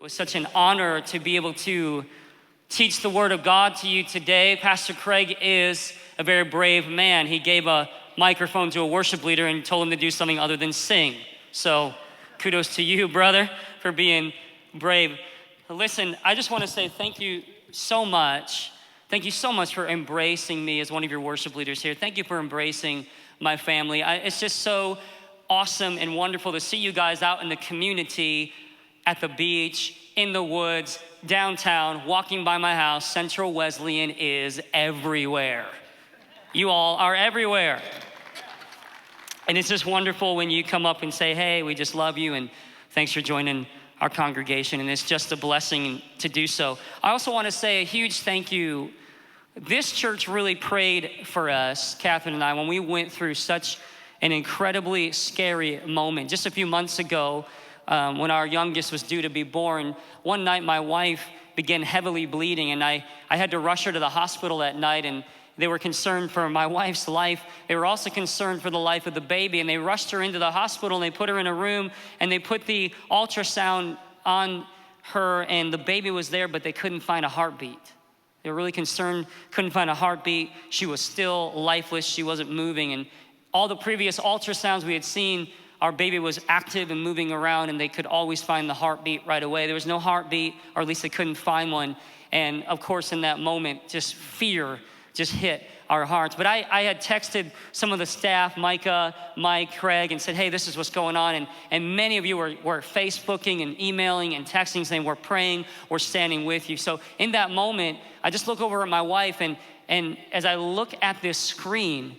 It was such an honor to be able to teach the word of God to you today. Pastor Craig is a very brave man. He gave a microphone to a worship leader and told him to do something other than sing. So kudos to you, brother, for being brave. Listen, I just want to say thank you so much. Thank you so much for embracing me as one of your worship leaders here. Thank you for embracing my family. It's just so awesome and wonderful to see you guys out in the community, at the beach, in the woods, downtown, walking by my house. Central Wesleyan is everywhere. You all are everywhere. And it's just wonderful when you come up and say, hey, we just love you and thanks for joining our congregation. And it's just a blessing to do so. I also want to say a huge thank you. This church really prayed for us, Catherine and I, when we went through such an incredibly scary moment. Just a few months ago, when our youngest was due to be born, one night my wife began heavily bleeding, and I had to rush her to the hospital that night, and they were concerned for my wife's life. They were also concerned for the life of the baby, and they rushed her into the hospital, and they put her in a room, and they put the ultrasound on her, and the baby was there, but they couldn't find a heartbeat. They were really concerned, couldn't find a heartbeat. She was still lifeless. She wasn't moving, and all the previous ultrasounds we had seen, our baby was active and moving around, and they could always find the heartbeat right away. There was no heartbeat, or at least they couldn't find one. And of course, in that moment, just fear just hit our hearts. But I had texted some of the staff, Micah, Mike, Craig, and said, hey, this is what's going on. And many of you were Facebooking and emailing and texting saying, we're praying, we're standing with you. So in that moment, I just look over at my wife, and as I look at this screen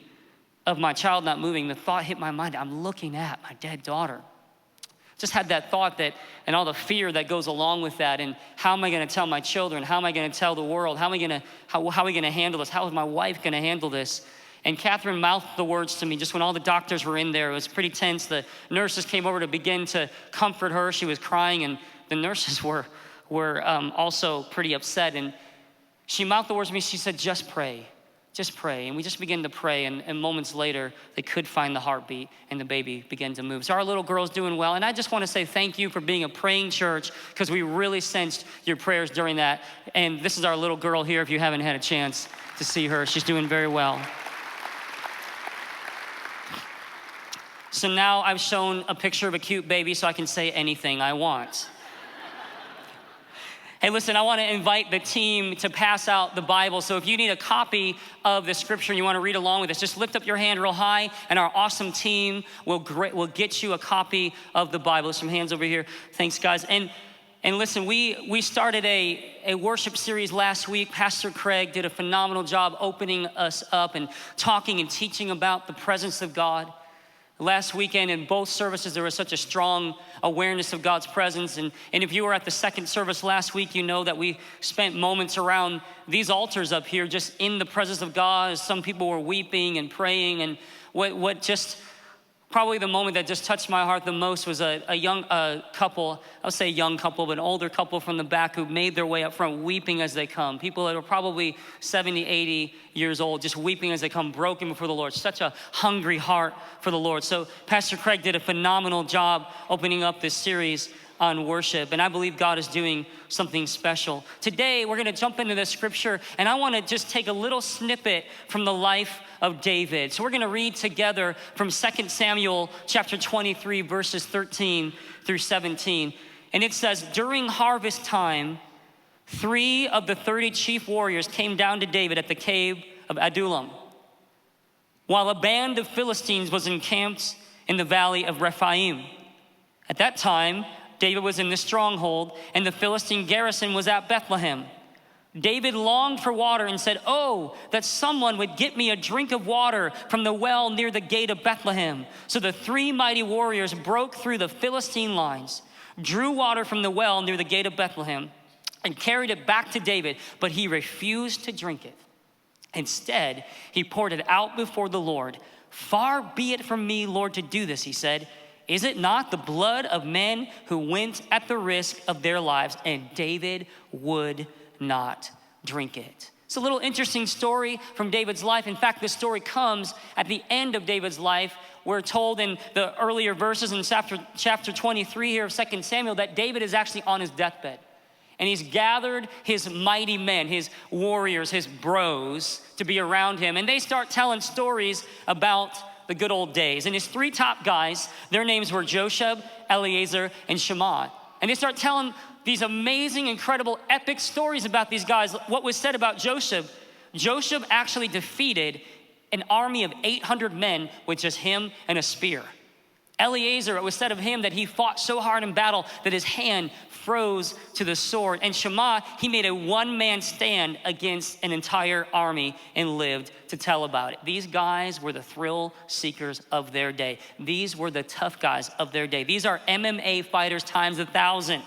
of my child not moving, the thought hit my mind, I'm looking at my dead daughter. Just had that thought that, and all the fear that goes along with that, and how am I gonna tell my children? How am I gonna tell the world? How are we gonna handle this? How is my wife gonna handle this? And Catherine mouthed the words to me just when all the doctors were in there. It was pretty tense. The nurses came over to begin to comfort her. She was crying, and the nurses were also pretty upset. And she mouthed the words to me, she said, just pray. Just pray. And we just began to pray, and moments later, they could find the heartbeat, and the baby began to move. So our little girl's doing well, and I just want to say thank you for being a praying church, because we really sensed your prayers during that. And this is our little girl here, if you haven't had a chance to see her. She's doing very well. So now I've shown a picture of a cute baby so I can say anything I want. Hey, listen, I want to invite the team to pass out the Bible. So if you need a copy of the scripture and you want to read along with us, just lift up your hand real high, and our awesome team will get you a copy of the Bible. There's some hands over here. Thanks, guys. And listen, we started a worship series last week. Pastor Craig did a phenomenal job opening us up and talking and teaching about the presence of God. Last weekend in both services, there was such a strong awareness of God's presence. And if you were at the second service last week, you know that we spent moments around these altars up here just in the presence of God, as some people were weeping and praying. And what just probably the moment that just touched my heart the most was a young couple, I would say a young couple, but an older couple from the back who made their way up front weeping as they come. People that are probably 70, 80 years old, just weeping as they come, broken before the Lord. Such a hungry heart for the Lord. So Pastor Craig did a phenomenal job opening up this series on worship, and I believe God is doing something special. Today, we're gonna jump into the scripture, and I wanna just take a little snippet from the life of David. So we're gonna read together from 2 Samuel chapter 23, verses 13 through 17. And it says, during harvest time, 3 of the 30 chief warriors came down to David at the cave of Adullam, while a band of Philistines was encamped in the valley of Rephaim. At that time, David was in the stronghold, and the Philistine garrison was at Bethlehem. David longed for water and said, oh, that someone would get me a drink of water from the well near the gate of Bethlehem. So the 3 mighty warriors broke through the Philistine lines, drew water from the well near the gate of Bethlehem, and carried it back to David, but he refused to drink it. Instead, he poured it out before the Lord. Far be it from me, Lord, to do this, he said. Is it not the blood of men who went at the risk of their lives? And David would not drink it. It's a little interesting story from David's life. In fact, this story comes at the end of David's life we're told in the earlier verses in chapter 23 here of 2 Samuel that David is actually on his deathbed. And he's gathered his mighty men, his warriors, his bros to be around him. And they start telling stories about the good old days. And his three top guys, their names were Josheb, Eleazar, and Shammah. And they start telling these amazing, incredible, epic stories about these guys. What was said about Josheb, Josheb actually defeated an army of 800 men with just him and a spear. Eleazar, it was said of him that he fought so hard in battle that his hand froze to the sword. And Shammah, he made a one-man stand against an entire army and lived to tell about it. These guys were the thrill seekers of their day. These were the tough guys of their day. These are MMA fighters times 1,000.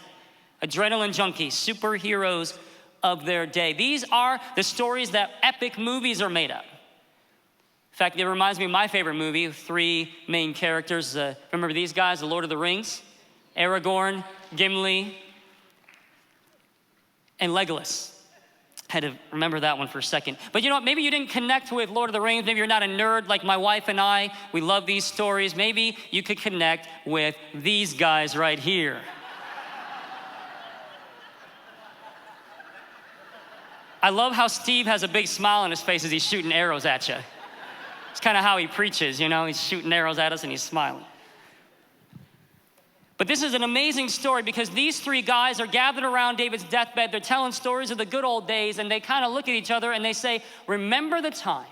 Adrenaline junkies, superheroes of their day. These are the stories that epic movies are made of. In fact, it reminds me of my favorite movie, three main characters. Remember these guys, The Lord of the Rings? Aragorn, Gimli, and Legolas. Had to remember that one for a second. But you know what, maybe you didn't connect with Lord of the Rings. Maybe you're not a nerd like my wife and I. We love these stories. Maybe you could connect with these guys right here. I love how Steve has a big smile on his face as he's shooting arrows at you. It's kind of how he preaches, you know, he's shooting arrows at us and he's smiling. But this is an amazing story because these three guys are gathered around David's deathbed. They're telling stories of the good old days, and they kind of look at each other and they say, remember the time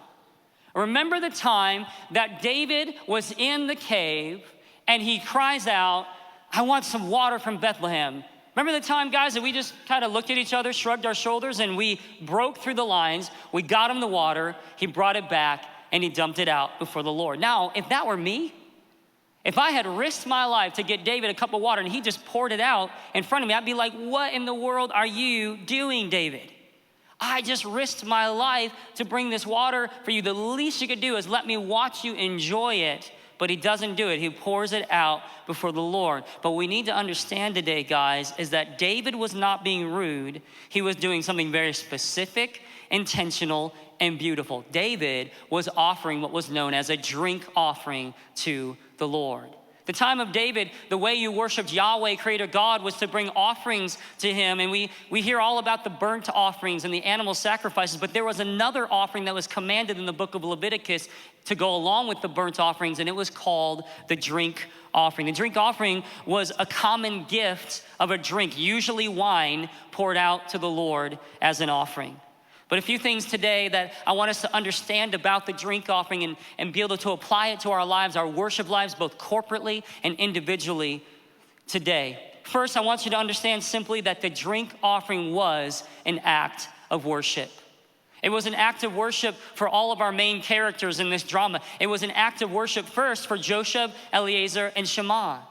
that David was in the cave and he cries out, I want some water from Bethlehem. Remember the time, guys, that we just kind of looked at each other, shrugged our shoulders, and we broke through the lines. We got him the water. He brought it back, and he dumped it out before the Lord. Now, if that were me, if I had risked my life to get David a cup of water and he just poured it out in front of me, I'd be like, what in the world are you doing, David? I just risked my life to bring this water for you. The least you could do is let me watch you enjoy it. But he doesn't do it. He pours it out before the Lord. But what we need to understand today, guys, is that David was not being rude. He was doing something very specific, intentional, and beautiful. David was offering what was known as a drink offering to the Lord. The time of David, the way you worshiped Yahweh, Creator God, was to bring offerings to him. And we hear all about the burnt offerings and the animal sacrifices, but there was another offering that was commanded in the book of Leviticus to go along with the burnt offerings, and it was called the drink offering. The drink offering was a common gift of a drink, usually wine, poured out to the Lord as an offering. But a few things today that I want us to understand about the drink offering and be able to apply it to our lives, our worship lives, both corporately and individually today. First, I want you to understand simply that the drink offering was an act of worship. It was an act of worship for all of our main characters in this drama. It was an act of worship first for Josheb, Eleazar, and Shammah.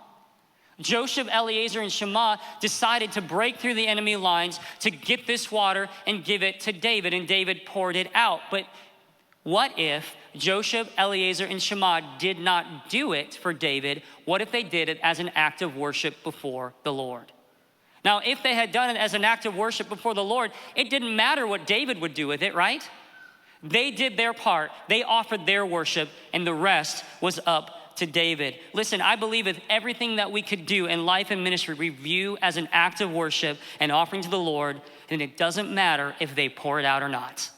Josheb, Eleazar, and Shammah decided to break through the enemy lines to get this water and give it to David, and David poured it out. But what if Josheb, Eleazar, and Shammah did not do it for David? What if they did it as an act of worship before the Lord? Now, if they had done it as an act of worship before the Lord, it didn't matter what David would do with it, right? They did their part. They offered their worship, and the rest was up to David. Listen, I believe if everything that we could do in life and ministry we view as an act of worship and offering to the Lord, then it doesn't matter if they pour it out or not.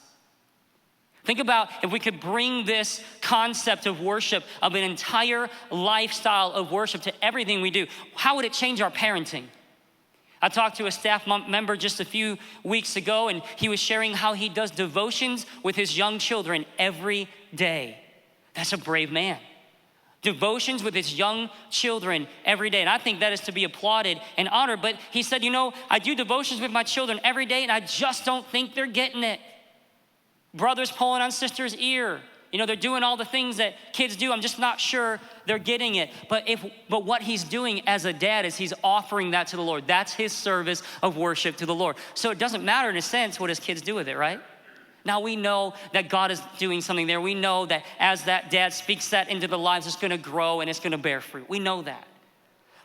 Think about if we could bring this concept of worship, of an entire lifestyle of worship to everything we do. How would it change our parenting? I talked to a staff member just a few weeks ago, and he was sharing how he does devotions with his young children every day. That's a brave man. Devotions with his young children every day. And I think that is to be applauded and honored. But he said, you know, I do devotions with my children every day and I just don't think they're getting it. Brothers pulling on sister's ear. You know, they're doing all the things that kids do. I'm just not sure they're getting it. But what he's doing as a dad is he's offering that to the Lord. That's his service of worship to the Lord. So it doesn't matter in a sense what his kids do with it, right? Now we know that God is doing something there. We know that as that dad speaks that into the lives, it's gonna grow and it's gonna bear fruit. We know that.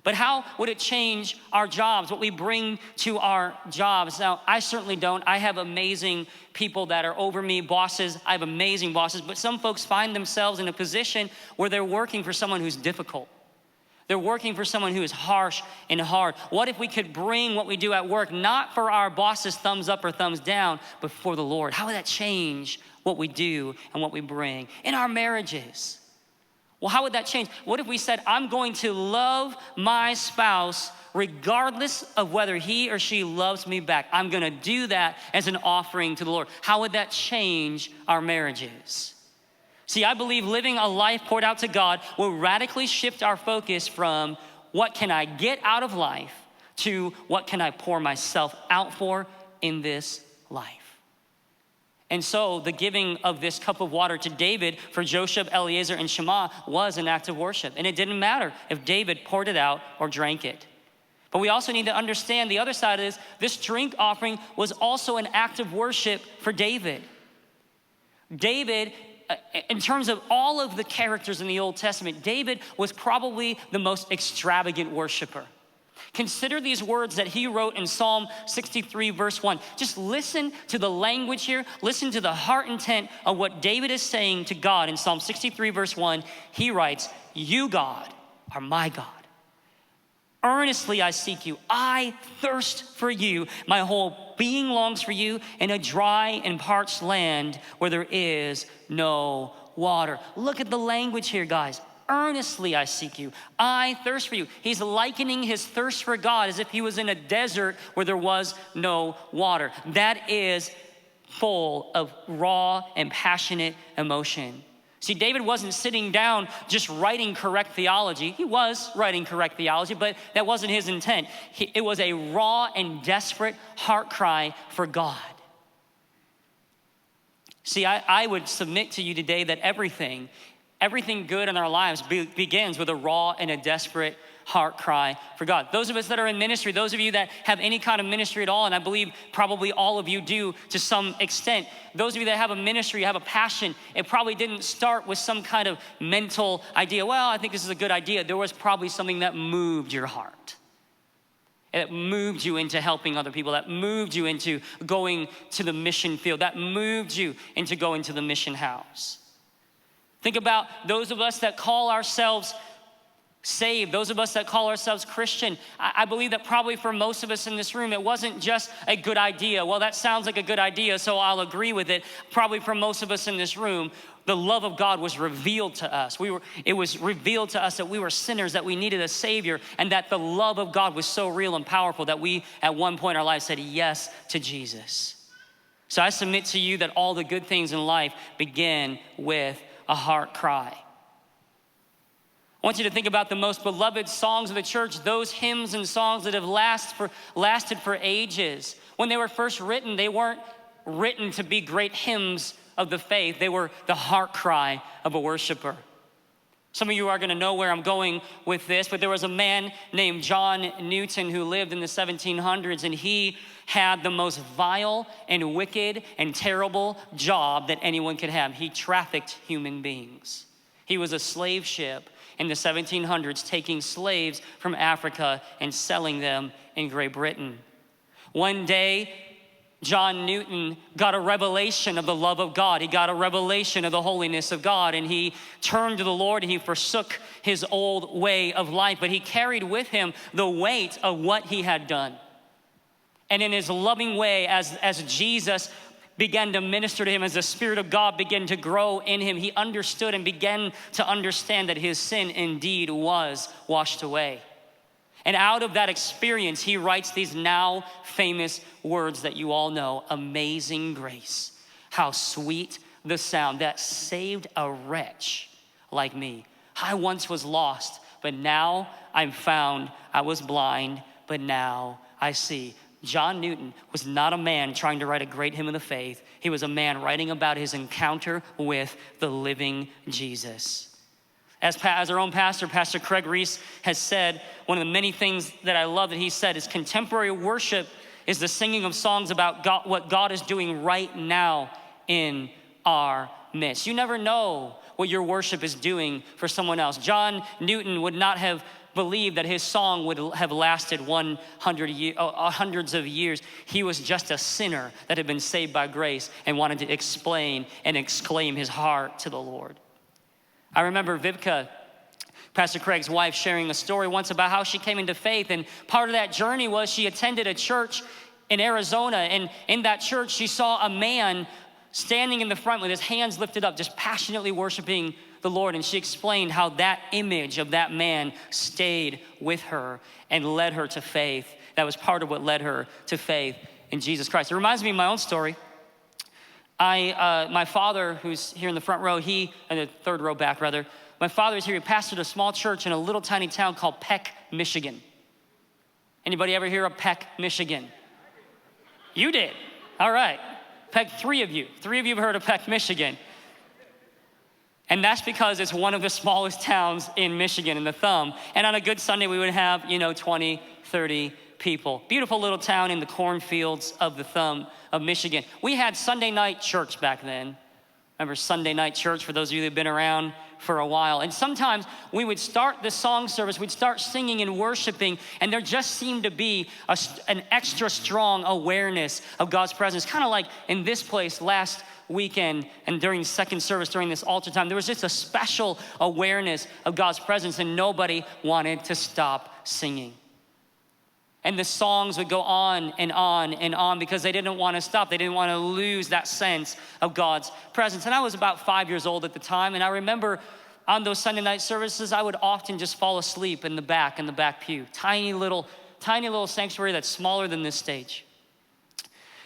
But how would it change our jobs, what we bring to our jobs? Now, I certainly don't. I have amazing people that are over me, bosses. I have amazing bosses, but some folks find themselves in a position where they're working for someone who's difficult. They're working for someone who is harsh and hard. What if we could bring what we do at work, not for our boss's thumbs up or thumbs down, but for the Lord? How would that change what we do and what we bring? In our marriages, well, how would that change? What if we said, I'm going to love my spouse regardless of whether he or she loves me back? I'm gonna do that as an offering to the Lord. How would that change our marriages? See, I believe living a life poured out to God will radically shift our focus from what can I get out of life to what can I pour myself out for in this life. And so the giving of this cup of water to David for Josheb, Eleazar, and Shammah was an act of worship. And it didn't matter if David poured it out or drank it. But we also need to understand the other side is this drink offering was also an act of worship for David. David, in terms of all of the characters in the Old Testament, David was probably the most extravagant worshiper. Consider these words that he wrote in Psalm 63, verse 1. Just listen to the language here. Listen to the heart intent of what David is saying to God in Psalm 63, verse 1. He writes, "You, God, are my God. Earnestly I seek you. I thirst for you. My whole being longs for you in a dry and parched land where there is no water." Look at the language here, guys. Earnestly I seek you. I thirst for you. He's likening his thirst for God as if he was in a desert where there was no water. That is full of raw and passionate emotion. See, David wasn't sitting down just writing correct theology. He was writing correct theology, but that wasn't his intent. It was a raw and desperate heart cry for God. See, I would submit to you today that everything good in our lives begins with a raw and a desperate heart cry for God. Those of us that are in ministry, those of you that have any kind of ministry at all, and I believe probably all of you do to some extent, those of you that have a ministry, have a passion, it probably didn't start with some kind of mental idea. Well, I think this is a good idea. There was probably something that moved your heart. That moved you into helping other people, that moved you into going to the mission field, that moved you into going to the mission house. Think about those of us that call ourselves saved, those of us that call ourselves Christian. I believe that probably for most of us in this room, it wasn't just a good idea. Well, that sounds like a good idea, so I'll agree with it. Probably for most of us in this room, the love of God was revealed to us. It was revealed to us that we were sinners, that we needed a Savior, and that the love of God was so real and powerful that we, at one point in our lives, said yes to Jesus. So I submit to you that all the good things in life begin with a heart cry. I want you to think about the most beloved songs of the church, those hymns and songs that have lasted for ages. When they were first written, they weren't written to be great hymns of the faith. They were the heart cry of a worshiper. Some of you are gonna know where I'm going with this, but there was a man named John Newton who lived in the 1700s, and he had the most vile and wicked and terrible job that anyone could have. He trafficked human beings. He was a slave ship in the 1700s, taking slaves from Africa and selling them in Great Britain. One day, John Newton got a revelation of the love of God. He got a revelation of the holiness of God, and he turned to the Lord and he forsook his old way of life, but he carried with him the weight of what he had done. And in his loving way, as Jesus began to minister to him, as the Spirit of God began to grow in him, he understood and began to understand that his sin indeed was washed away. And out of that experience, he writes these now famous words that you all know: "Amazing grace, how sweet the sound that saved a wretch like me. I once was lost, but now I'm found. I was blind, but now I see." John Newton was not a man trying to write a great hymn of the faith. He was a man writing about his encounter with the living Jesus. As our own pastor, Pastor Craig Reese, has said, one of the many things that I love that he said is contemporary worship is the singing of songs about God, what God is doing right now in our midst. You never know what your worship is doing for someone else. John Newton would not have believe that his song would have lasted hundreds of years. He was just a sinner that had been saved by grace and wanted to explain and exclaim his heart to the Lord. I remember Vivka, Pastor Craig's wife, sharing a story once about how she came into faith, and part of that journey was she attended a church in Arizona, and in that church she saw a man standing in the front with his hands lifted up, just passionately worshiping the Lord. And she explained how that image of that man stayed with her and led her to faith. That was part of what led her to faith in Jesus Christ. It reminds me of my own story. My father, who's here in the front row, in the third row back rather, my father is here. He pastored a small church in a little tiny town called Peck, Michigan. Anybody ever hear of Peck, Michigan? You did. All right. Peck, three of you have heard of Peck, Michigan. And that's because it's one of the smallest towns in Michigan, in the thumb. And on a good Sunday, we would have, 20, 30 people. Beautiful little town in the cornfields of the thumb of Michigan. We had Sunday night church back then. Remember Sunday night church, for those of you that have been around for a while. And sometimes we would start the song service, we'd start singing and worshiping, and there just seemed to be an extra strong awareness of God's presence. Kind of like in this place last weekend and during second service, during this altar time, there was just a special awareness of God's presence, and nobody wanted to stop singing. And the songs would go on and on and on because they didn't want to stop. They didn't want to lose that sense of God's presence. And I was about 5 years old at the time, and I remember on those Sunday night services, I would often just fall asleep in the back pew. Tiny little sanctuary that's smaller than this stage.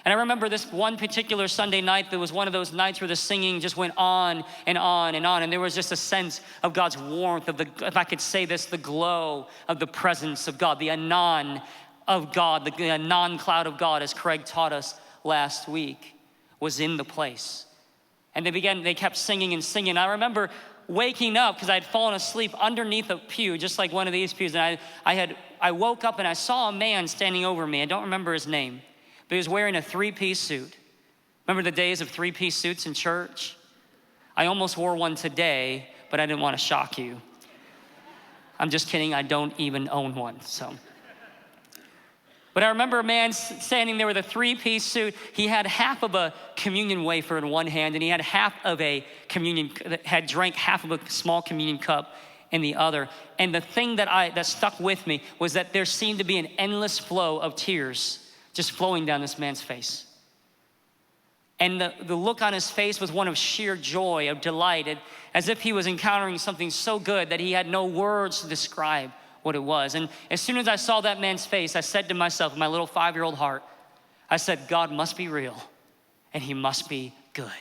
And I remember this one particular Sunday night that was one of those nights where the singing just went on and on and on. And there was just a sense of God's warmth, if I could say this, the glow of the presence of God, the anon of God, the anon cloud of God, as Craig taught us last week, was in the place. And they kept singing and singing. I remember waking up because I had fallen asleep underneath a pew, just like one of these pews. And I woke up and I saw a man standing over me. I don't remember his name, but he was wearing a three-piece suit. Remember the days of three-piece suits in church? I almost wore one today, but I didn't want to shock you. I'm just kidding, I don't even own one, so. But I remember a man standing there with a three-piece suit. He had half of a communion wafer in one hand, and he had drank half of a small communion cup in the other. And the thing that stuck with me was that there seemed to be an endless flow of tears just flowing down this man's face. And the look on his face was one of sheer joy, of delight, as if he was encountering something so good that he had no words to describe what it was. And as soon as I saw that man's face, I said to myself, in my little 5-year-old heart, I said, God must be real and he must be good.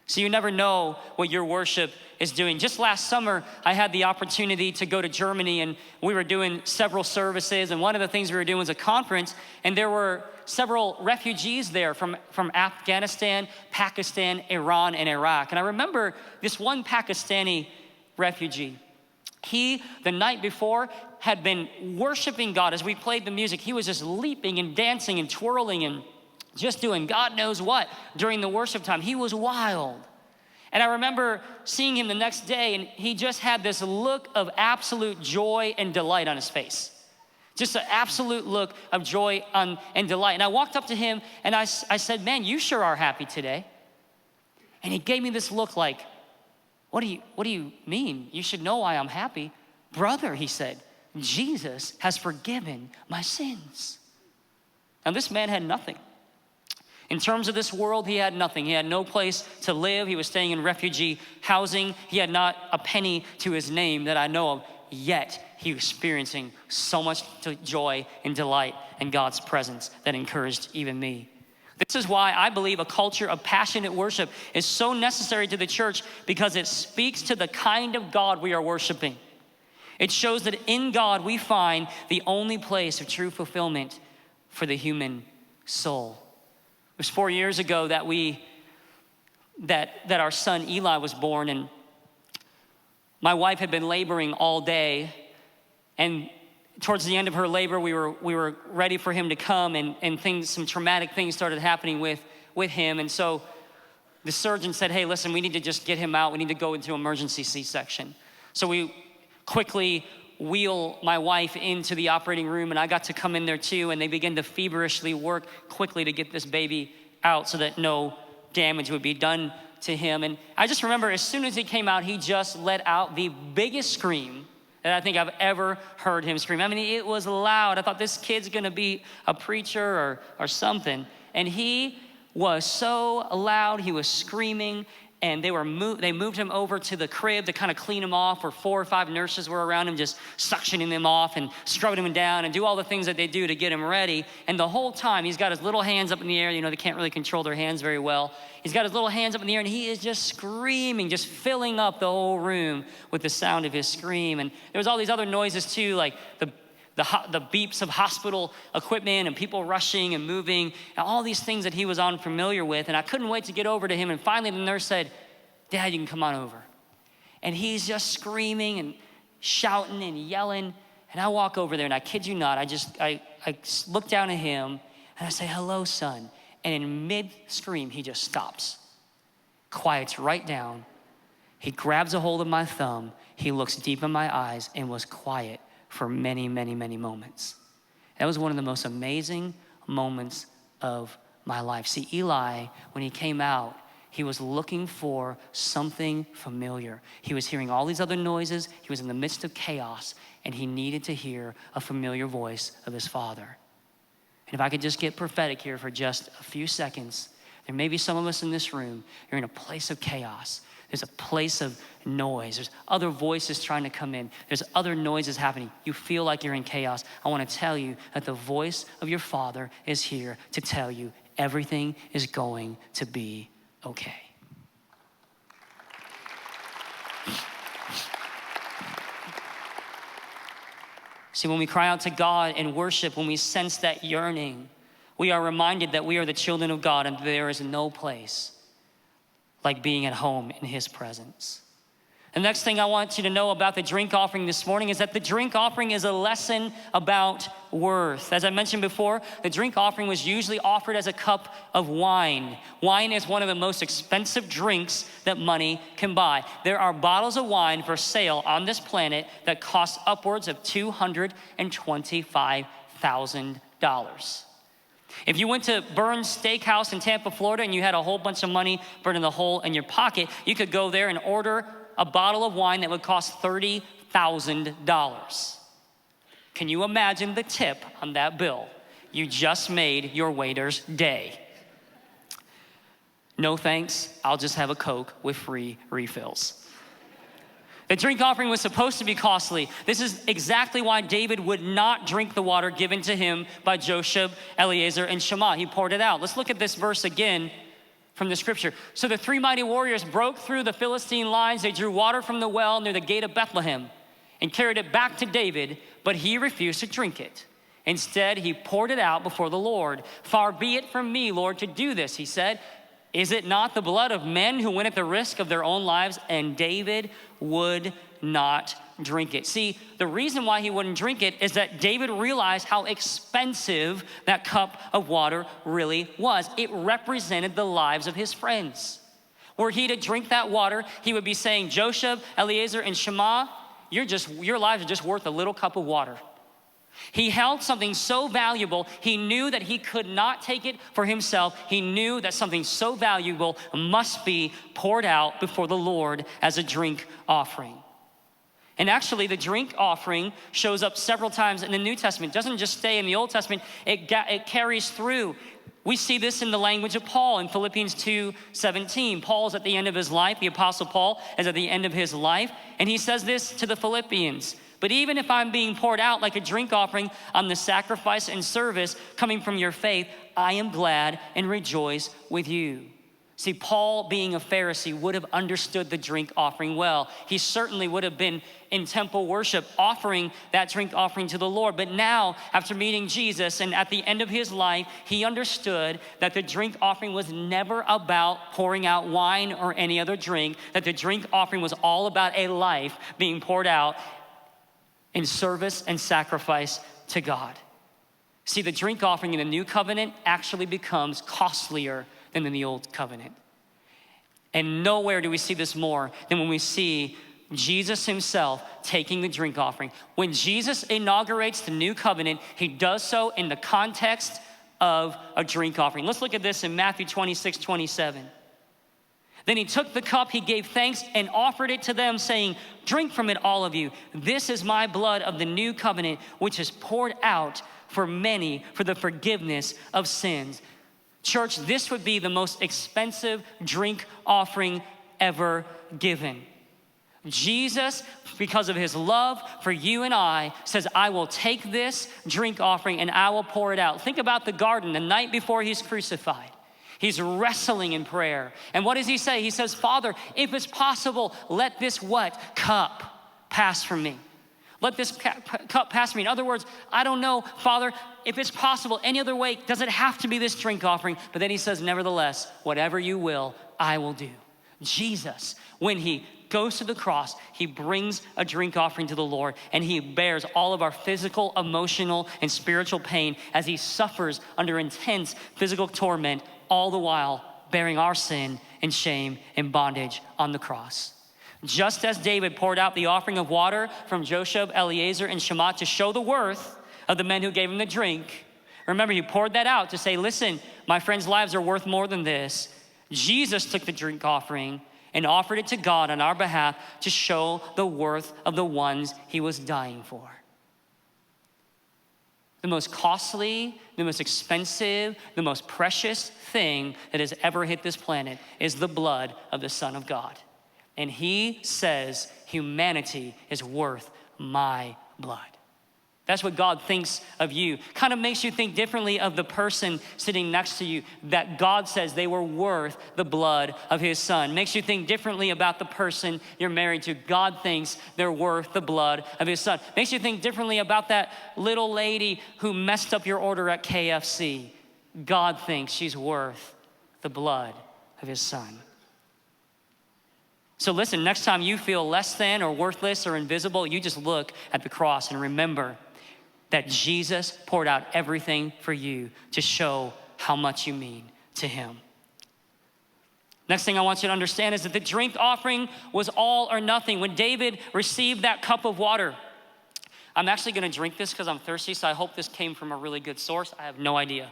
So you never know what your worship is doing. Just last summer, I had the opportunity to go to Germany, and we were doing several services, and one of the things we were doing was a conference, and there were several refugees there from Afghanistan, Pakistan, Iran, and Iraq. And I remember this one Pakistani refugee. He, the night before, had been worshiping God. As we played the music, he was just leaping and dancing and twirling and just doing God knows what during the worship time. He was wild. And I remember seeing him the next day, and he just had this look of absolute joy and delight on his face. Just an absolute look of joy and delight. And I walked up to him and I said, man, you sure are happy today. And he gave me this look like, what do you mean? You should know why I'm happy. Brother, he said, Jesus has forgiven my sins. Now this man had nothing. In terms of this world, he had nothing. He had no place to live. He was staying in refugee housing. He had not a penny to his name that I know of, yet he was experiencing so much joy and delight in God's presence that encouraged even me. This is why I believe a culture of passionate worship is so necessary to the church, because it speaks to the kind of God we are worshiping. It shows that in God we find the only place of true fulfillment for the human soul. It was 4 years ago that our son Eli was born, and my wife had been laboring all day, and towards the end of her labor, we were ready for him to come, and some traumatic things started happening with him. And so the surgeon said, hey, listen, we need to just get him out. We need to go into emergency C-section. So we quickly wheel my wife into the operating room, and I got to come in there too, and they began to feverishly work quickly to get this baby out so that no damage would be done to him. And I just remember as soon as he came out, he just let out the biggest scream that I think I've ever heard him scream. I mean, it was loud. I thought this kid's gonna be a preacher or something. And he was so loud, he was screaming, and they moved him over to the crib to kind of clean him off, where 4 or 5 nurses were around him just suctioning him off and scrubbing him down and do all the things that they do to get him ready. And the whole time he's got his little hands up in the air. You know, they can't really control their hands very well. He's got his little hands up in the air and he is just screaming, just filling up the whole room with the sound of his scream. And there was all these other noises too, like the beeps of hospital equipment and people rushing and moving, and all these things that he was unfamiliar with. And I couldn't wait to get over to him. And finally the nurse said, "Dad, you can come on over." And he's just screaming and shouting and yelling. And I walk over there, and I kid you not, I look down at him and I say, "Hello, son." And in mid-scream, he just stops, quiets right down. He grabs a hold of my thumb. He looks deep in my eyes and was quiet for many, many, many moments. That was one of the most amazing moments of my life. See, Eli, when he came out, he was looking for something familiar. He was hearing all these other noises. He was in the midst of chaos, and he needed to hear a familiar voice of his father. And if I could just get prophetic here for just a few seconds, there may be some of us in this room, you're in a place of chaos. There's a place of noise. There's other voices trying to come in. There's other noises happening. You feel like you're in chaos. I want to tell you that the voice of your Father is here to tell you everything is going to be okay. See, when we cry out to God in worship, when we sense that yearning, we are reminded that we are the children of God and there is no place like being at home in his presence. The next thing I want you to know about the drink offering this morning is that the drink offering is a lesson about worth. As I mentioned before, the drink offering was usually offered as a cup of wine. Wine is one of the most expensive drinks that money can buy. There are bottles of wine for sale on this planet that cost upwards of $225,000. If you went to Burns Steakhouse in Tampa, Florida, and you had a whole bunch of money burning a hole in your pocket, you could go there and order a bottle of wine that would cost $30,000. Can you imagine the tip on that bill? You just made your waiter's day. No thanks, I'll just have a Coke with free refills. The drink offering was supposed to be costly. This is exactly why David would not drink the water given to him by Josheb, Eleazar, and Shammah. He poured it out. Let's look at this verse again from the scripture. So the 3 mighty warriors broke through the Philistine lines. They drew water from the well near the gate of Bethlehem and carried it back to David, but he refused to drink it. Instead, he poured it out before the Lord. "Far be it from me, Lord, to do this," he said. "Is it not the blood of men who went at the risk of their own lives?" And David would not drink it. See, the reason why he wouldn't drink it is that David realized how expensive that cup of water really was. It represented the lives of his friends. Were he to drink that water, he would be saying, "Josheb, Eleazar, and Shammah, your lives are just worth a little cup of water." He held something so valuable, he knew that he could not take it for himself. He knew that something so valuable must be poured out before the Lord as a drink offering. And actually, the drink offering shows up several times in the New Testament. It doesn't just stay in the Old Testament, it carries through. We see this in the language of Paul in Philippians 2:17. Paul's at the end of his life. The Apostle Paul is at the end of his life. And he says this to the Philippians: "But even if I'm being poured out like a drink offering on the sacrifice and service coming from your faith, I am glad and rejoice with you." See, Paul, being a Pharisee, would have understood the drink offering well. He certainly would have been in temple worship offering that drink offering to the Lord. But now, after meeting Jesus and at the end of his life, he understood that the drink offering was never about pouring out wine or any other drink, that the drink offering was all about a life being poured out in service and sacrifice to God. See, the drink offering in the new covenant actually becomes costlier than in the old covenant. And nowhere do we see this more than when we see Jesus himself taking the drink offering. When Jesus inaugurates the new covenant, he does so in the context of a drink offering. Let's look at this in Matthew 26:27. Then he took the cup, he gave thanks and offered it to them, saying, "Drink from it, all of you. This is my blood of the new covenant, which is poured out for many for the forgiveness of sins." Church, this would be the most expensive drink offering ever given. Jesus, because of his love for you and I, says, I will take this drink offering and I will pour it out. Think about the garden the night before he's crucified. He's wrestling in prayer. And what does he say? He says, Father, if it's possible, let this what? Cup pass from me. Let this cup pass from me. In other words, I don't know, Father, if it's possible, any other way, does it have to be this drink offering? But then he says, nevertheless, whatever you will, I will do. Jesus, when he goes to the cross, he brings a drink offering to the Lord, and he bears all of our physical, emotional, and spiritual pain as he suffers under intense physical torment, all the while bearing our sin and shame and bondage on the cross. Just as David poured out the offering of water from Josheb, Eleazar, and Shammah to show the worth of the men who gave him the drink, remember, he poured that out to say, listen, my friends' lives are worth more than this. Jesus took the drink offering and offered it to God on our behalf to show the worth of the ones he was dying for. The most costly, the most expensive, the most precious thing that has ever hit this planet is the blood of the Son of God. And he says humanity is worth my blood. That's what God thinks of you. Kind of makes you think differently of the person sitting next to you, that God says they were worth the blood of his Son. Makes you think differently about the person you're married to. God thinks they're worth the blood of his Son. Makes you think differently about that little lady who messed up your order at KFC. God thinks she's worth the blood of his Son. So listen, next time you feel less than or worthless or invisible, you just look at the cross and remember that Jesus poured out everything for you to show how much you mean to him. Next thing I want you to understand is that the drink offering was all or nothing. When David received that cup of water, I'm actually gonna drink this because I'm thirsty, so I hope this came from a really good source. I have no idea.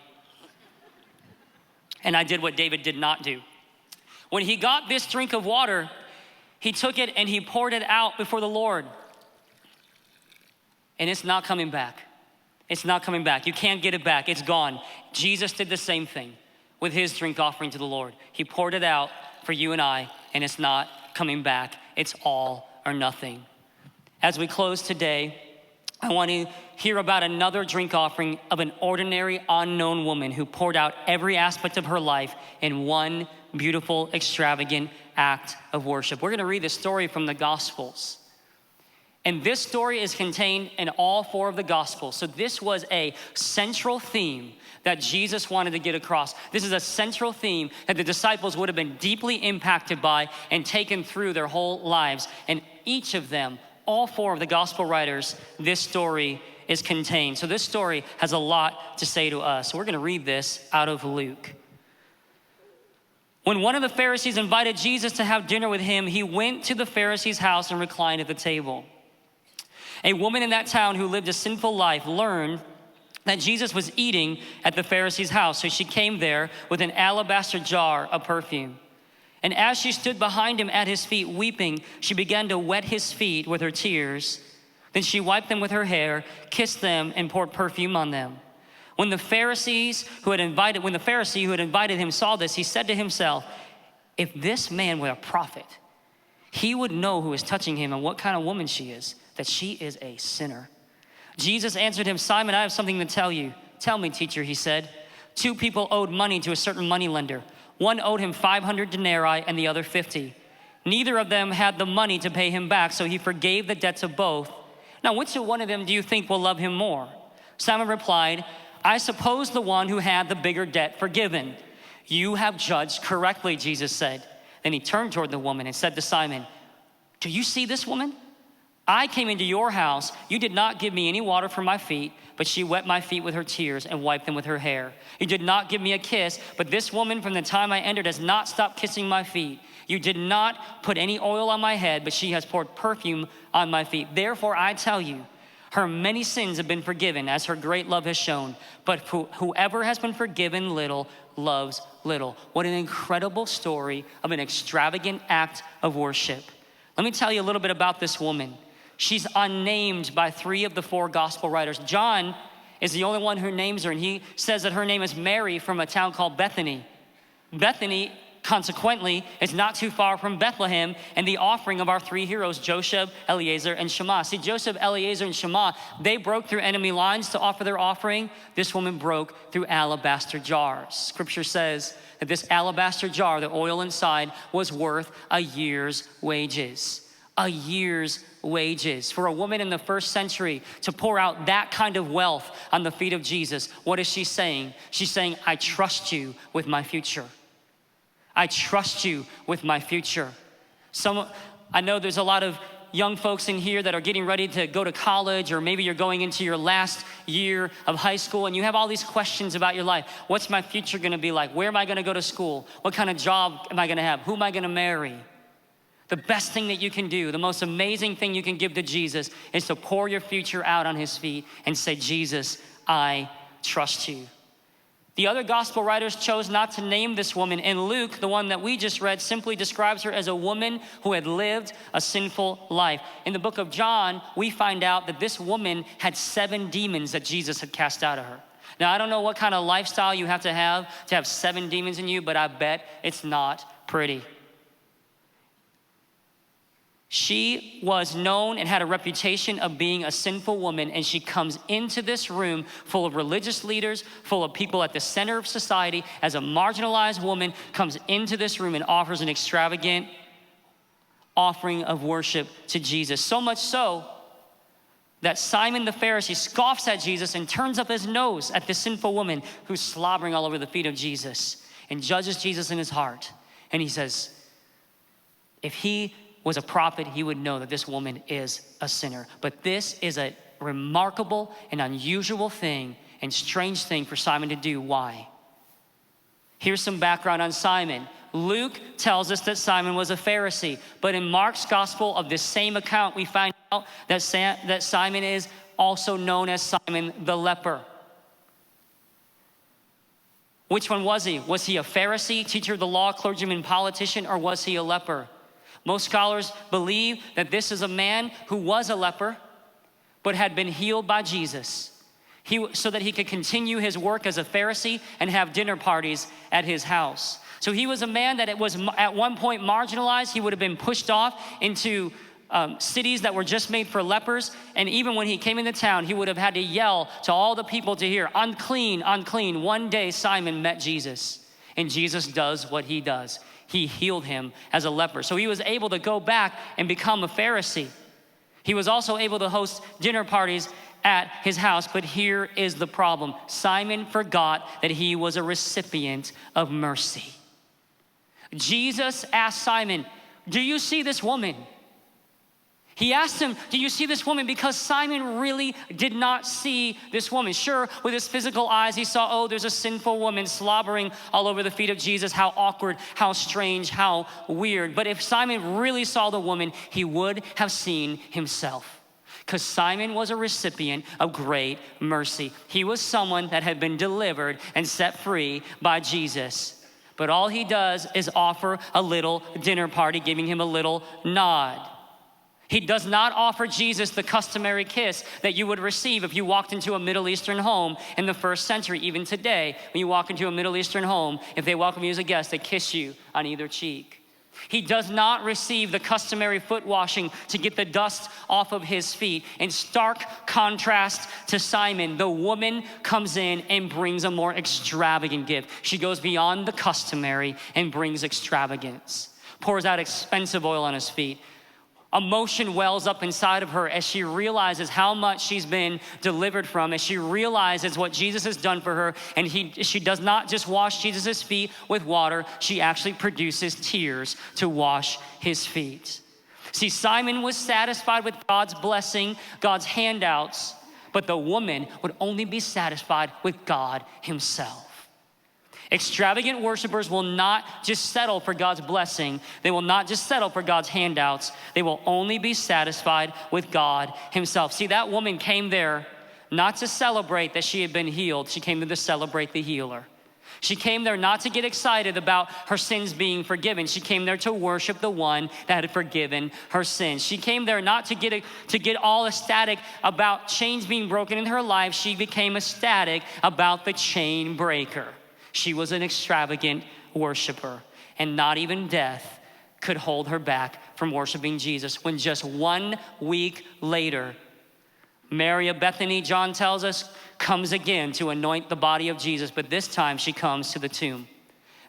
And I did what David did not do. When he got this drink of water, he took it and he poured it out before the Lord. And it's not coming back. It's not coming back. You can't get it back. It's gone. Jesus did the same thing with his drink offering to the Lord. He poured it out for you and I, and it's not coming back. It's all or nothing. As we close today, I want to hear about another drink offering of an ordinary, unknown woman who poured out every aspect of her life in one beautiful, extravagant act of worship. We're going to read the story from the Gospels. And this story is contained in all four of the Gospels. So this was a central theme that Jesus wanted to get across. This is a central theme that the disciples would have been deeply impacted by and taken through their whole lives. And each of them, all four of the Gospel writers, this story is contained. So this story has a lot to say to us. So we're gonna read this out of Luke. When one of the Pharisees invited Jesus to have dinner with him, he went to the Pharisee's house and reclined at the table. A woman in that town who lived a sinful life learned that Jesus was eating at the Pharisee's house. So she came there with an alabaster jar of perfume. And as she stood behind him at his feet weeping, she began to wet his feet with her tears. Then she wiped them with her hair, kissed them, and poured perfume on them. When the Pharisee who had invited him saw this, he said to himself, if this man were a prophet, he would know who is touching him and what kind of woman she is, that she is a sinner. Jesus answered him, Simon, I have something to tell you. Tell me, teacher, he said. 2 people owed money to a certain moneylender. One owed him 500 denarii and the other 50. Neither of them had the money to pay him back, so he forgave the debts of both. Now, which one of them do you think will love him more? Simon replied, I suppose the one who had the bigger debt forgiven. You have judged correctly, Jesus said. Then he turned toward the woman and said to Simon, do you see this woman? I came into your house. You did not give me any water for my feet, but she wet my feet with her tears and wiped them with her hair. You did not give me a kiss, but this woman from the time I entered has not stopped kissing my feet. You did not put any oil on my head, but she has poured perfume on my feet. Therefore, I tell you, her many sins have been forgiven as her great love has shown. But whoever has been forgiven little loves little. What an incredible story of an extravagant act of worship. Let me tell you a little bit about this woman. She's unnamed by 3 of the 4 gospel writers. John is the only one who names her, and he says that her name is Mary from a town called Bethany. Bethany, consequently, is not too far from Bethlehem and the offering of our 3 heroes, Joseph, Eliezer, and Shammah. See, Joseph, Eliezer, and Shammah, they broke through enemy lines to offer their offering. This woman broke through alabaster jars. Scripture says that this alabaster jar, the oil inside, was worth a year's wages. A year's wages. For a woman in the first century to pour out that kind of wealth on the feet of Jesus, what is she saying? She's saying, I trust you with my future. I trust you with my future. I know there's a lot of young folks in here that are getting ready to go to college, or maybe you're going into your last year of high school and you have all these questions about your life. What's my future gonna be like? Where am I gonna go to school? What kind of job am I gonna have? Who am I gonna marry? The best thing that you can do, the most amazing thing you can give to Jesus is to pour your future out on his feet and say, Jesus, I trust you. The other gospel writers chose not to name this woman, and Luke, the one that we just read, simply describes her as a woman who had lived a sinful life. In the book of John, we find out that this woman had 7 demons that Jesus had cast out of her. Now, I don't know what kind of lifestyle you have to have 7 demons in you, but I bet it's not pretty. She was known and had a reputation of being a sinful woman, and she comes into this room full of religious leaders, full of people at the center of society, as a marginalized woman, comes into this room and offers an extravagant offering of worship to Jesus. So much so that Simon the Pharisee scoffs at Jesus and turns up his nose at this sinful woman who's slobbering all over the feet of Jesus and judges Jesus in his heart. And he says, if he was a prophet, he would know that this woman is a sinner. But this is a remarkable and unusual thing and strange thing for Simon to do. Why? Here's some background on Simon. Luke tells us that Simon was a Pharisee, but in Mark's gospel of this same account, we find out that Simon is also known as Simon the leper. Which one was he? Was he a Pharisee, teacher of the law, clergyman, politician, or was he a leper? Most scholars believe that this is a man who was a leper, but had been healed by Jesus, so that he could continue his work as a Pharisee and have dinner parties at his house. So he was a man that was at one point marginalized. He would have been pushed off into cities that were just made for lepers. And even when he came into town, he would have had to yell to all the people to hear, unclean, unclean. One day Simon met Jesus, and Jesus does what he does. He healed him as a leper. So he was able to go back and become a Pharisee. He was also able to host dinner parties at his house, but here is the problem. Simon forgot that he was a recipient of mercy. Jesus asked Simon, do you see this woman? He asked him, do you see this woman? Because Simon really did not see this woman. Sure, with his physical eyes, he saw, oh, there's a sinful woman slobbering all over the feet of Jesus. How awkward, how strange, how weird. But if Simon really saw the woman, he would have seen himself. Because Simon was a recipient of great mercy. He was someone that had been delivered and set free by Jesus. But all he does is offer a little dinner party, giving him a little nod. He does not offer Jesus the customary kiss that you would receive if you walked into a Middle Eastern home in the first century. Even today, when you walk into a Middle Eastern home, if they welcome you as a guest, they kiss you on either cheek. He does not receive the customary foot washing to get the dust off of his feet. In stark contrast to Simon, the woman comes in and brings a more extravagant gift. She goes beyond the customary and brings extravagance, pours out expensive oil on his feet. Emotion wells up inside of her as she realizes how much she's been delivered from, as she realizes what Jesus has done for her. And she does not just wash Jesus' feet with water, she actually produces tears to wash his feet. See, Simon was satisfied with God's blessing, God's handouts, but the woman would only be satisfied with God himself. Extravagant worshipers will not just settle for God's blessing. They will not just settle for God's handouts. They will only be satisfied with God himself. See, that woman came there not to celebrate that she had been healed. She came there to celebrate the healer. She came there not to get excited about her sins being forgiven. She came there to worship the one that had forgiven her sins. She came there not to get all ecstatic about chains being broken in her life. She became ecstatic about the chain breaker. She was an extravagant worshiper, and not even death could hold her back from worshiping Jesus. When just 1 week later, Mary of Bethany, John tells us, comes again to anoint the body of Jesus, but this time she comes to the tomb.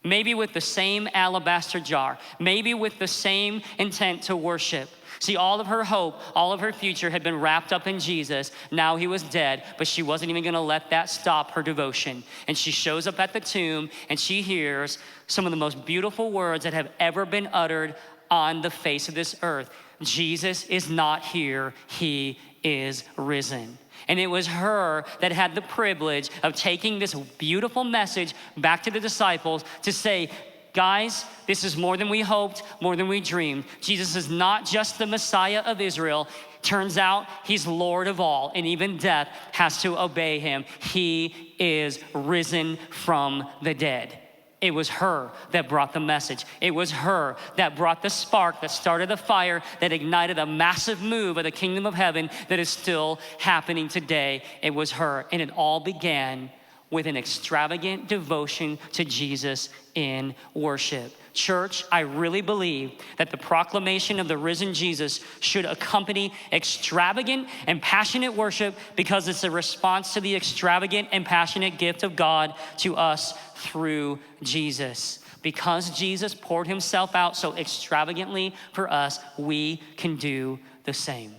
Maybe with the same alabaster jar, maybe with the same intent to worship. See, all of her hope, all of her future had been wrapped up in Jesus. Now he was dead, but she wasn't even gonna let that stop her devotion. And she shows up at the tomb and she hears some of the most beautiful words that have ever been uttered on the face of this earth. Jesus is not here, he is risen. And it was her that had the privilege of taking this beautiful message back to the disciples to say, guys, this is more than we hoped, more than we dreamed. Jesus is not just the Messiah of Israel. Turns out he's Lord of all, and even death has to obey him. He is risen from the dead. It was her that brought the message. It was her that brought the spark that started the fire that ignited a massive move of the kingdom of heaven that is still happening today. It was her, and it all began with an extravagant devotion to Jesus in worship. Church, I really believe that the proclamation of the risen Jesus should accompany extravagant and passionate worship because it's a response to the extravagant and passionate gift of God to us through Jesus. Because Jesus poured himself out so extravagantly for us, we can do the same.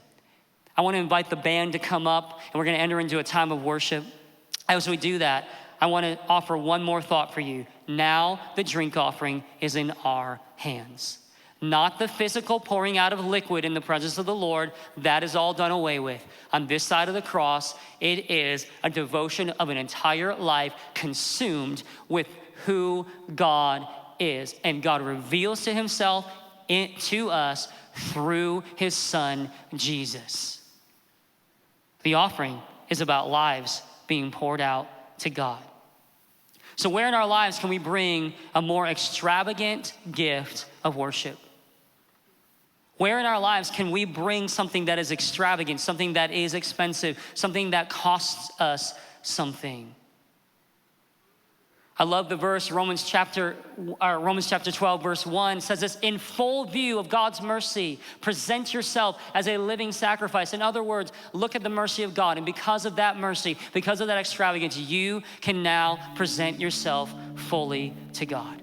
I want to invite the band to come up, and we're going to enter into a time of worship. As we do that, I want to offer one more thought for you. Now the drink offering is in our hands. Not the physical pouring out of liquid in the presence of the Lord. That is all done away with. On this side of the cross, it is a devotion of an entire life consumed with who God is. And God reveals to himself to us through his son, Jesus. The offering is about lives being poured out to God. So where in our lives can we bring a more extravagant gift of worship? Where in our lives can we bring something that is extravagant, something that is expensive, something that costs us something? I love the verse, Romans chapter 12, verse 1 says this, in full view of God's mercy, present yourself as a living sacrifice. In other words, look at the mercy of God. And because of that mercy, because of that extravagance, you can now present yourself fully to God.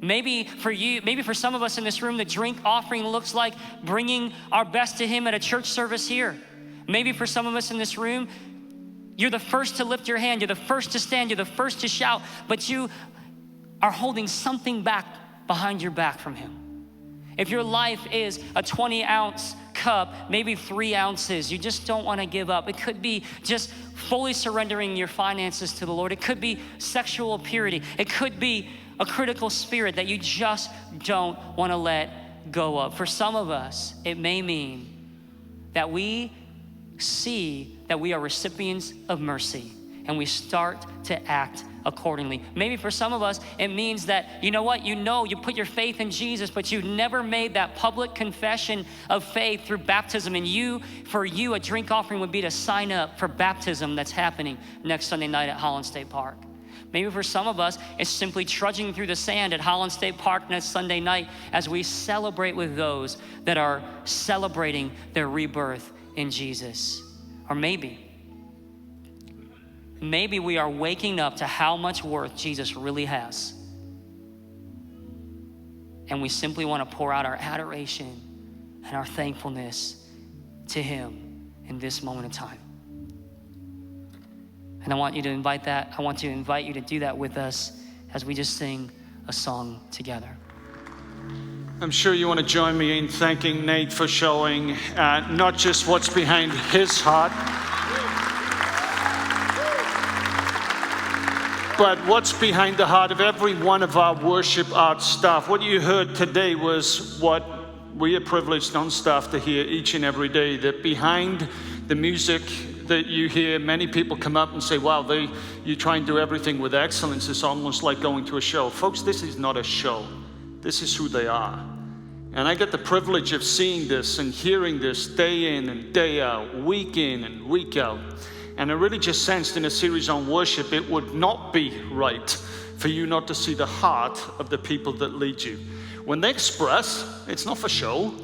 Maybe for some of us in this room, the drink offering looks like bringing our best to him at a church service here. Maybe for some of us in this room, you're the first to lift your hand, you're the first to stand, you're the first to shout, but you are holding something back behind your back from him. If your life is a 20-ounce cup, maybe 3 ounces, you just don't want to give up. It could be just fully surrendering your finances to the Lord. It could be sexual purity. It could be a critical spirit that you just don't want to let go of. For some of us, it may mean that we see that we are recipients of mercy and we start to act accordingly. Maybe for some of us, it means that, you put your faith in Jesus, but you've never made that public confession of faith through baptism. And for you, a drink offering would be to sign up for baptism that's happening next Sunday night at Holland State Park. Maybe for some of us, it's simply trudging through the sand at Holland State Park next Sunday night as we celebrate with those that are celebrating their rebirth in Jesus. Or maybe we are waking up to how much worth Jesus really has. And we simply want to pour out our adoration and our thankfulness to him in this moment of time. And I want to invite you to do that with us as we just sing a song together. I'm sure you want to join me in thanking Nate for showing not just what's behind his heart, but what's behind the heart of every one of our worship art staff. What you heard today was what we are privileged on staff to hear each and every day, that behind the music that you hear, many people come up and say, wow, you try and do everything with excellence. It's almost like going to a show. Folks, this is not a show. This is who they are. And I get the privilege of seeing this and hearing this day in and day out, week in and week out. And I really just sensed in a series on worship, it would not be right for you not to see the heart of the people that lead you. When they express, it's not for show.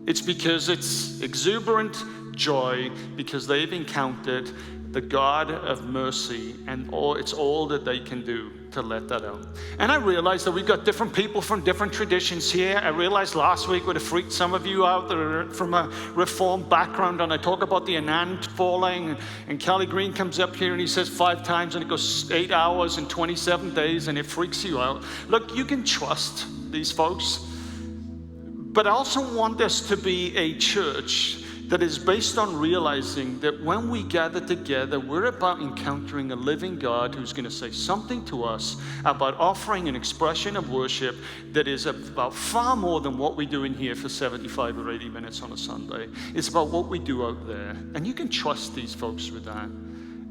It's because it's exuberant joy, because they've encountered the God of mercy, and it's all that they can do to let that out. And I realize that we've got different people from different traditions here. I realized last week would have freaked some of you out that are from a Reformed background, and I talk about the Anand falling, and Kelly Green comes up here and he says 5 times and it goes 8 hours and 27 days and it freaks you out. Look, you can trust these folks, but I also want us to be a church that is based on realizing that when we gather together, we're about encountering a living God who's going to say something to us about offering an expression of worship that is about far more than what we do in here for 75 or 80 minutes on a Sunday. It's about what we do out there. And you can trust these folks with that.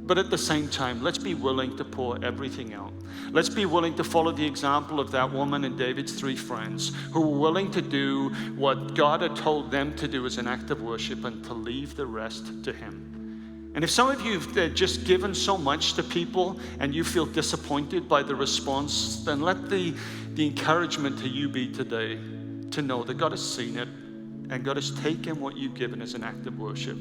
But at the same time, let's be willing to pour everything out. Let's be willing to follow the example of that woman and David's 3 friends who were willing to do what God had told them to do as an act of worship and to leave the rest to Him. And if some of you have just given so much to people and you feel disappointed by the response, then let the encouragement to you be today to know that God has seen it and God has taken what you've given as an act of worship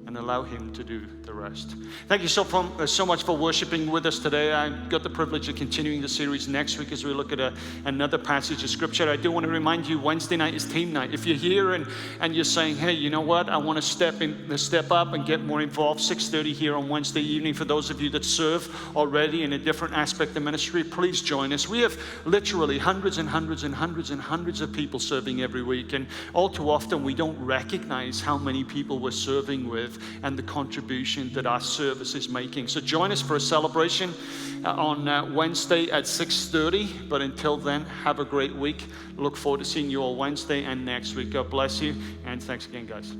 and allow Him to do the rest. Thank you so much for worshiping with us today. I got the privilege of continuing the series next week as we look at another passage of Scripture. I do want to remind you, Wednesday night is team night. If you're here and you're saying, hey, you know what, I want to step up and get more involved, 6:30 here on Wednesday evening. For those of you that serve already in a different aspect of ministry, please join us. We have literally hundreds and hundreds and hundreds and hundreds of people serving every week, and all too often we don't recognize how many people we're serving with and the contribution that our service is making. So join us for a celebration on Wednesday at 6:30. But until then, have a great week. Look forward to seeing you all Wednesday and next week. God bless you, and thanks again, guys.